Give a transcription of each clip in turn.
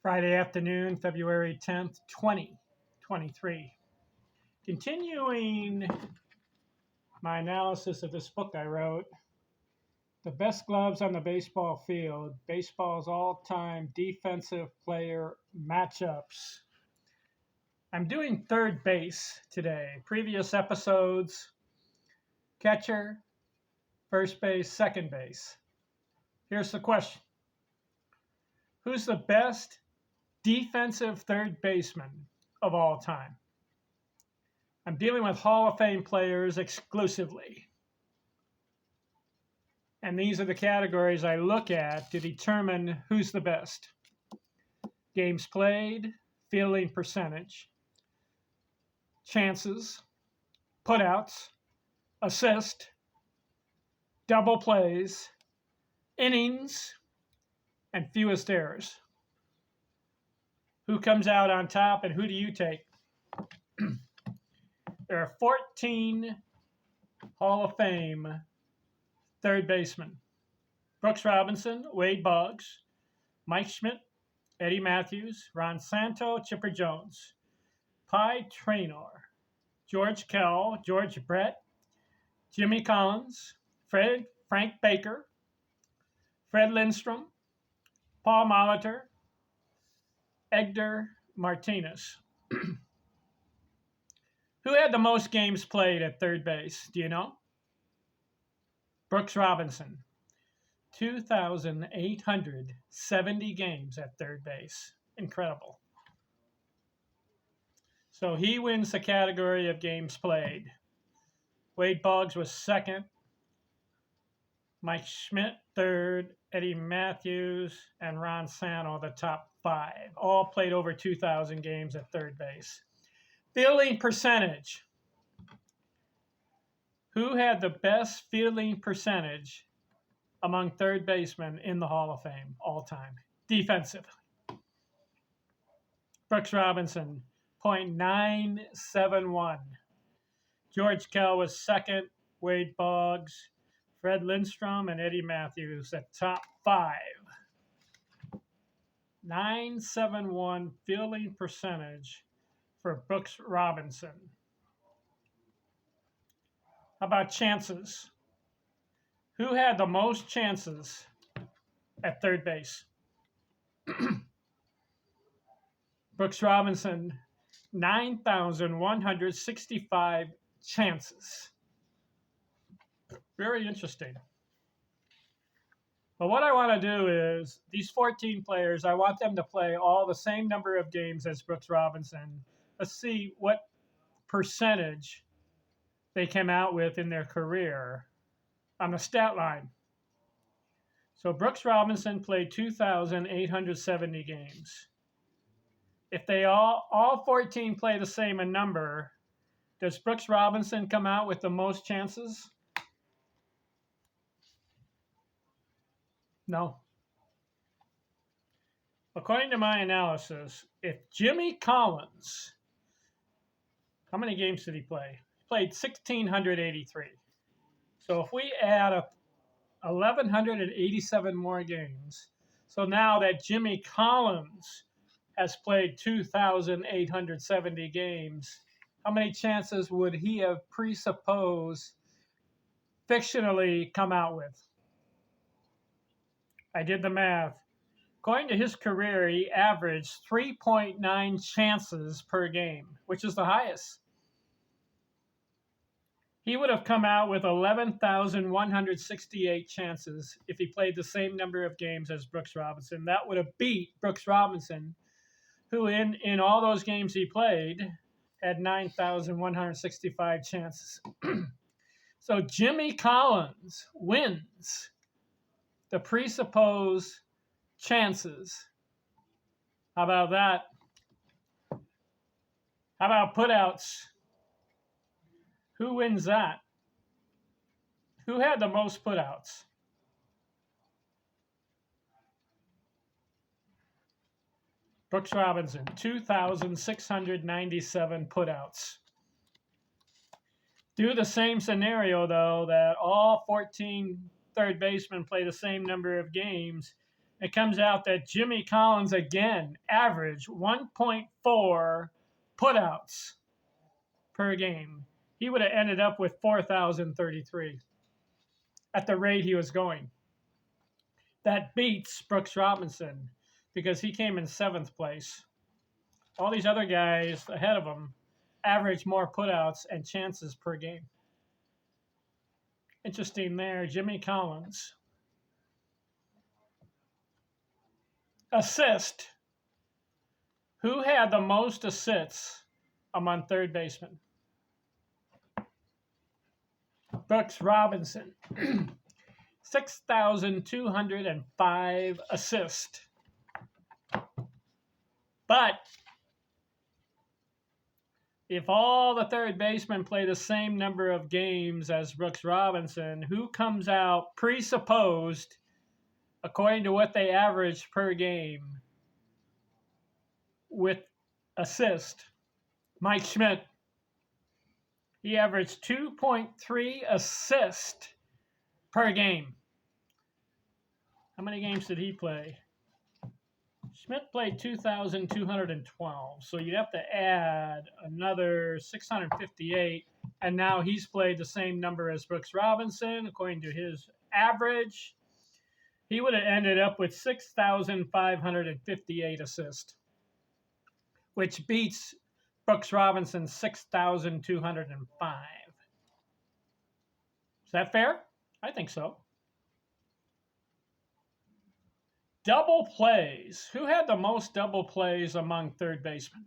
Friday afternoon, February 10th, 2023. Continuing my analysis of this book I wrote, The Best Gloves on the Baseball Field, Baseball's All-Time Defensive Player Matchups. I'm doing third base today. Previous episodes, catcher, first base, second base. Here's the question. Who's the best defensive third baseman of all time? I'm dealing with Hall of Fame players exclusively. And these are the categories I look at to determine who's the best. Games played, fielding percentage, chances, putouts, assist, double plays, innings, and fewest errors. Who comes out on top and who do you take? There are 14 Hall of Fame third basemen. Brooks Robinson, Wade Boggs, Mike Schmidt, Eddie Matthews, Ron Santo, Chipper Jones, Pie Traynor, George Kell, George Brett, Jimmy Collins, Frank Baker, Fred Lindstrom, Paul Molitor, Edgar Martinez. Who had the most games played at third base? Do you know? Brooks Robinson, 2,870 games at third base. Incredible. So he wins the category of games played. Wade Boggs was second. Mike Schmidt, third. Eddie Matthews and Ron Santo, the top five. All played over 2,000 games at third base. Fielding percentage. Who had the best fielding percentage among third basemen in the Hall of Fame all time? Defensively. Brooks Robinson, .971. George Kell was second. Wade Boggs, Fred Lindstrom, and Eddie Matthews at top five. 971 fielding percentage for Brooks Robinson. How about chances? Who had the most chances at third base? Brooks Robinson, 9,165 chances. Very interesting. But what I want to do is, these 14 players, I want them to play all the same number of games as Brooks Robinson. Let's see what percentage they came out with in their career on the stat line. So Brooks Robinson played 2,870 games. If they all 14 play the same in number, does Brooks Robinson come out with the most chances? No. According to my analysis, if Jimmy Collins, how many games did he play? He played 1,683. So if we add up 1,187 more games, so now that Jimmy Collins has played 2,870 games, how many chances would he have presupposed fictionally come out with? I did the math. According to his career, he averaged 3.9 chances per game, which is the highest. He would have come out with 11,168 chances if he played the same number of games as Brooks Robinson. That would have beat Brooks Robinson, who in all those games he played had 9,165 chances. So Jimmy Collins wins the presupposed chances. How about that? How about putouts? Who wins that? Who had the most putouts? Brooks Robinson, 2,697 putouts. Do the same scenario, though, that all 14 third basemen play the same number of games. it comes out that Jimmy Collins again averaged 1.4 putouts per game. He would have ended up with 4,033 at the rate he was going. That beats Brooks Robinson because he came in 7th place. All these other guys ahead of him average more putouts and chances per game. Interesting there, Jimmy Collins. Assist. Who had the most assists among third basemen? Brooks Robinson. 6,205 assists. But if all the third basemen play the same number of games as Brooks Robinson, who comes out presupposed, according to what they average per game, with assist? Mike Schmidt. He averaged 2.3 assists per game. How many games did he play? Schmidt played 2,212, so you'd have to add another 658, and now he's played the same number as Brooks Robinson, according to his average. He would have ended up with 6,558 assists, which beats Brooks Robinson's 6,205. Is that fair? I think so. Double plays. Who had the most double plays among third basemen?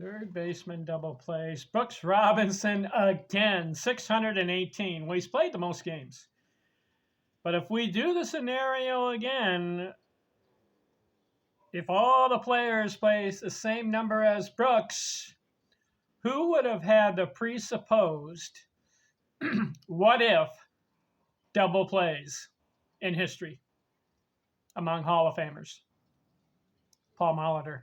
Third baseman double plays. Brooks Robinson again, 618. Well, he's played the most games. But if we do the scenario again, if all the players play the same number as Brooks, who would have had the presupposed what if double plays in history among Hall of Famers? Paul Molitor.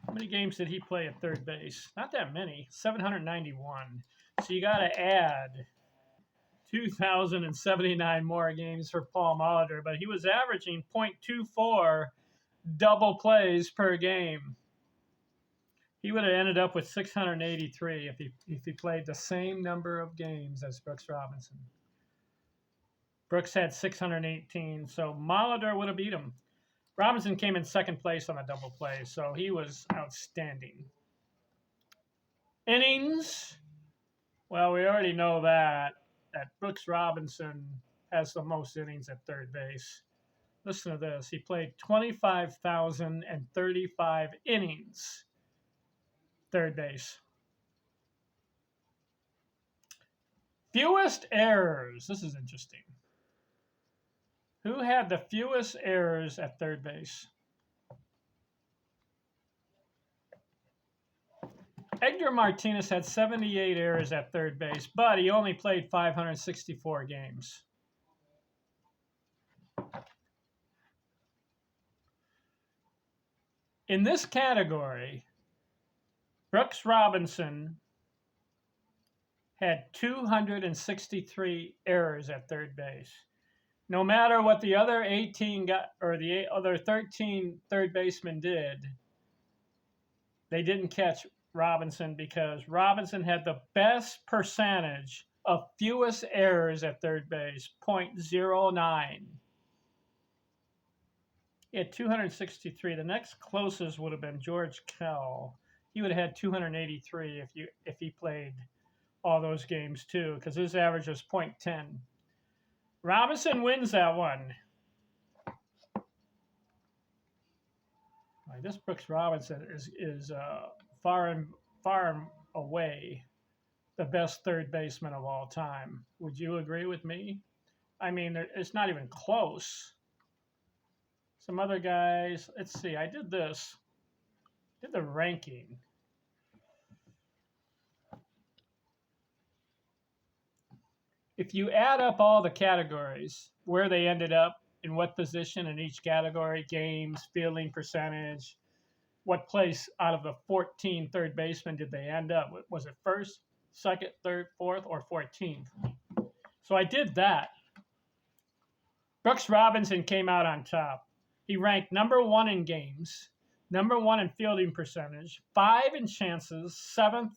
How many games did he play at third base? Not that many, 791. So you got to add 2,079 more games for Paul Molitor, but he was averaging .24 double plays per game. He would have ended up with 683 if he played the same number of games as Brooks Robinson. Brooks had 618, so Molitor would have beat him. Robinson came in 2nd place on a double play, so he was outstanding. Innings. Well, we already know that Brooks Robinson has the most innings at third base. Listen to this. He played 25,035 innings. Third base. Fewest errors. This is interesting. Who had the fewest errors at third base? Edgar Martinez had 78 errors at third base, but he only played 564 games. In this category, Brooks Robinson had 263 errors at third base. No matter what the other 18 got or the other 13 third basemen did, they didn't catch Robinson because Robinson had the best percentage of fewest errors at third base, .09. He had 263. The next closest would have been George Kell. He would have had 283 if he played all those games too, because his average was .10. Robinson wins that one. I guess Brooks Robinson is far and away the best third baseman of all time. Would you agree with me? I mean, it's not even close. Some other guys. Let's see. I did this. Did the ranking. If you add up all the categories, where they ended up, in what position in each category, games, fielding percentage, what place out of the 14 third basemen did they end up? Was it first, second, third, fourth, or 14th? So I did that. Brooks Robinson came out on top. He ranked number 1 in games, number 1 in fielding percentage, 5 in chances, 7th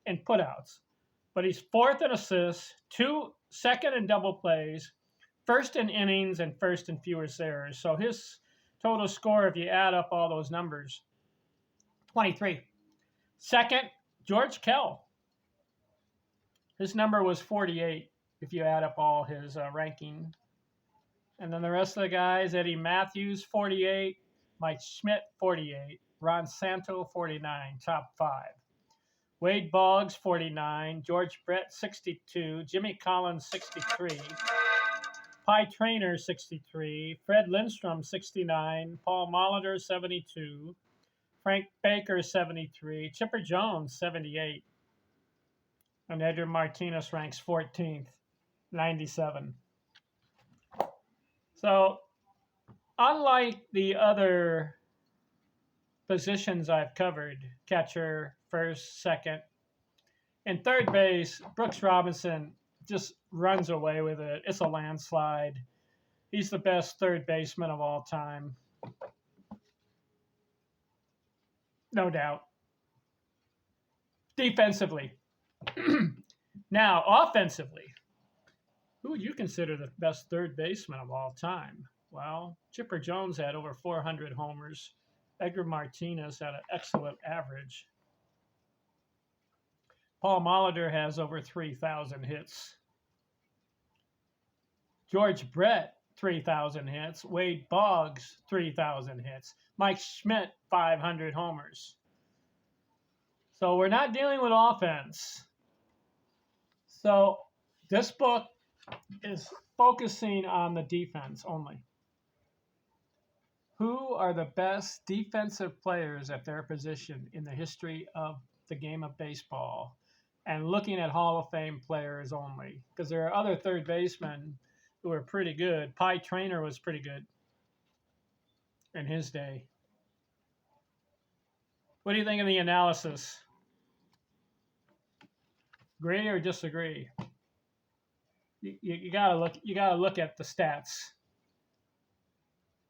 in putouts. But he's 4th in assists, 2nd in double plays, 1st in innings, and 1st in fewest errors. So his total score, if you add up all those numbers, 23. Second, George Kell. His number was 48 if you add up all his ranking. And then the rest of the guys, Eddie Matthews, 48, Mike Schmidt, 48, Ron Santo, 49, top 5. Wade Boggs, 49, George Brett, 62, Jimmy Collins, 63, Pie Traynor, 63, Fred Lindstrom, 69, Paul Molitor, 72, Frank Baker, 73, Chipper Jones, 78, and Edgar Martinez ranks 14th, 97. So, unlike the other positions I've covered, catcher, first, second, in third base, Brooks Robinson just runs away with it. It's a landslide. He's the best third baseman of all time. No doubt. Defensively. Now, offensively, who would you consider the best third baseman of all time? Well, Chipper Jones had over 400 homers. Edgar Martinez had an excellent average. Paul Molitor has over 3,000 hits. George Brett, 3,000 hits. Wade Boggs, 3,000 hits. Mike Schmidt, 500 homers. So we're not dealing with offense. So this book is focusing on the defense only. Who are the best defensive players at their position in the history of the game of baseball? And looking at Hall of Fame players only. Because there are other third basemen who are pretty good. Pie Traynor was pretty good in his day. What do you think of the analysis? Agree or disagree? You gotta look at the stats.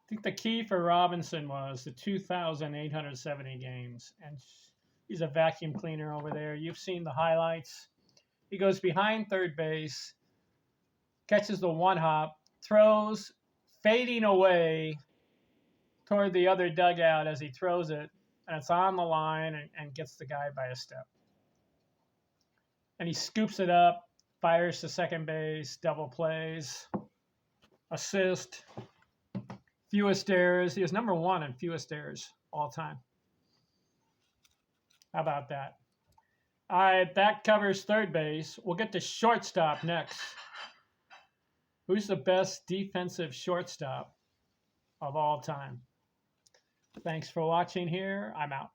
I think the key for Robinson was the 2,870 games, and he's a vacuum cleaner over there. You've seen the highlights. He goes behind third base, catches the one hop, throws, fading away toward the other dugout as he throws it, and it's on the line and gets the guy by a step. And he scoops it up, fires to second base, double plays, assist, fewest errors. He was number 1 in fewest errors all time. How about that? All right, that covers third base. We'll get to shortstop next. Who's the best defensive shortstop of all time? Thanks for watching here. I'm out.